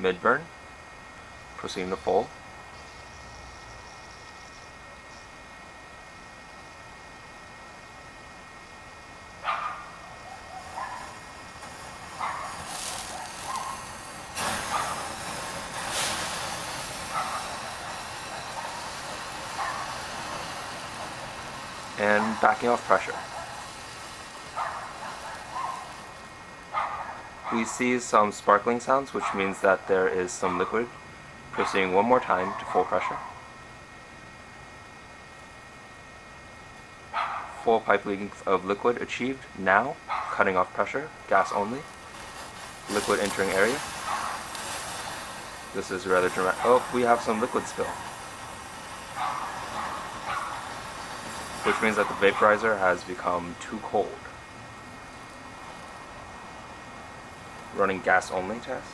mid-burn, proceeding to full. And backing off pressure. We see some sparkling sounds, which means that there is some liquid. Proceeding one more time to full pressure. Full pipe length of liquid achieved. Now, cutting off pressure, gas only. Liquid entering area. This is rather dramatic. Oh, we have some liquid spill. Which means that the vaporizer has become too cold. Running gas only test.